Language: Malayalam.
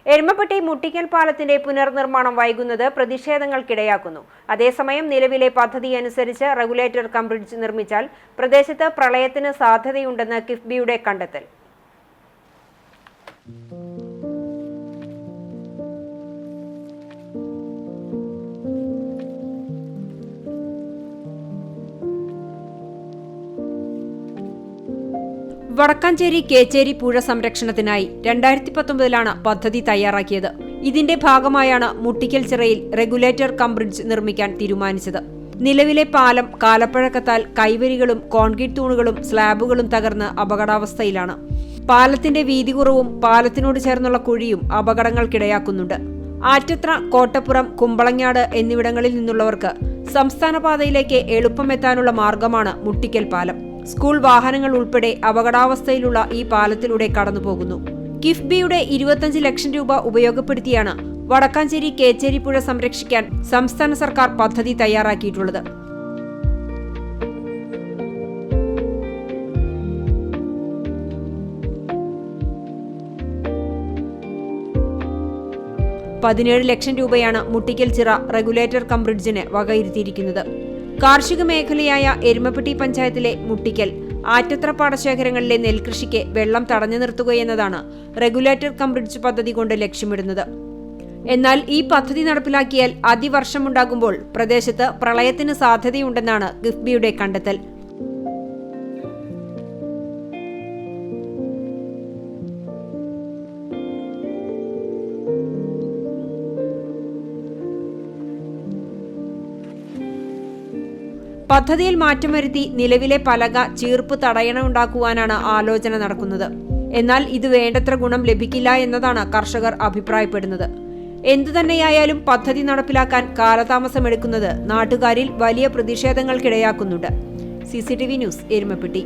എരുമപ്പെട്ടി മുട്ടിക്കൽ പാലത്തിന്റെ പുനർനിർമ്മാണം വൈകുന്നത് പ്രതിഷേധങ്ങൾക്കിടയാക്കുന്നു. അതേസമയം നിലവിലെ പദ്ധതി അനുസരിച്ച് റെഗുലേറ്റർ കം ബ്രിഡ്ജ് നിർമ്മിച്ചാൽ പ്രദേശത്ത് പ്രളയത്തിന് സാധ്യതയുണ്ടെന്ന് കിഫ്ബിയുടെ കണ്ടെത്തൽ. വടക്കാഞ്ചേരി കേച്ചേരി പുഴ സംരക്ഷണത്തിനായി 2019 പദ്ധതി തയ്യാറാക്കിയത്. ഇതിന്റെ ഭാഗമായാണ് മുട്ടിക്കൽ ചിറയിൽ റെഗുലേറ്റർ കം ബ്രിഡ്ജ് നിർമ്മിക്കാൻ തീരുമാനിച്ചത്. നിലവിലെ പാലം കാലപ്പഴക്കത്താൽ കൈവരികളും കോൺക്രീറ്റ് തൂണുകളും സ്ലാബുകളും തകർന്ന് അപകടാവസ്ഥയിലാണ്. പാലത്തിന്റെ വീതി കുറവും പാലത്തിനോട് ചേർന്നുള്ള കുഴിയും അപകടങ്ങൾക്കിടയാക്കുന്നുണ്ട്. ആറ്റത്ര, കോട്ടപ്പുറം, കുമ്പളങ്ങാട് എന്നിവിടങ്ങളിൽ നിന്നുള്ളവർക്ക് സംസ്ഥാന പാതയിലേക്ക് എളുപ്പമെത്താനുള്ള മാർഗമാണ് മുട്ടിക്കൽ പാലം. സ്കൂൾ വാഹനങ്ങൾ ഉൾപ്പെടെ അപകടാവസ്ഥയിലുള്ള ഈ പാലത്തിലൂടെ കടന്നുപോകുന്നു. കിഫ്ബിയുടെ 25 ലക്ഷം രൂപ ഉപയോഗപ്പെടുത്തിയാണ് വടക്കാഞ്ചേരി കേച്ചേരി പുഴ സംരക്ഷിക്കാൻ സംസ്ഥാന സർക്കാർ പദ്ധതി തയ്യാറാക്കിയിട്ടുള്ളത്. $17 ലക്ഷം രൂപയാണ് മുട്ടിക്കൽ ചിറ റെഗുലേറ്റർ കം ബ്രിഡ്ജിന് വകയിരുത്തിയിരിക്കുന്നത്. കാർഷിക മേഖലയായ എരുമപ്പെട്ടി പഞ്ചായത്തിലെ മുട്ടിക്കൽ, ആറ്റത്ര പാടശേഖരങ്ങളിലെ നെൽകൃഷിക്ക് വെള്ളം തടഞ്ഞു നിർത്തുകയെന്നതാണ് റെഗുലേറ്റർ കം ബ്രിഡ്ജ് പദ്ധതി കൊണ്ട് ലക്ഷ്യമിടുന്നത്. എന്നാൽ ഈ പദ്ധതി നടപ്പിലാക്കിയാൽ അതിവർഷമുണ്ടാകുമ്പോൾ പ്രദേശത്ത് പ്രളയത്തിന് സാധ്യതയുണ്ടെന്നാണ് കിഫ്ബിയുടെ കണ്ടെത്തൽ. പദ്ധതിയിൽ മാറ്റം വരുത്തി നിലവിലെ പലക, ചീർപ്പ് തടയണമുണ്ടാക്കുവാനാണ് ആലോചന നടക്കുന്നത്. എന്നാൽ ഇത് വേണ്ടത്ര ഗുണം ലഭിക്കില്ല എന്നതാണ് കർഷകർ അഭിപ്രായപ്പെടുന്നത്. എന്തുതന്നെയായാലും പദ്ധതി നടപ്പിലാക്കാൻ കാലതാമസമെടുക്കുന്നത് നാട്ടുകാരിൽ വലിയ പ്രതിഷേധങ്ങൾക്കിടയാക്കുന്നുണ്ട്. CCTV news, Erumapetty.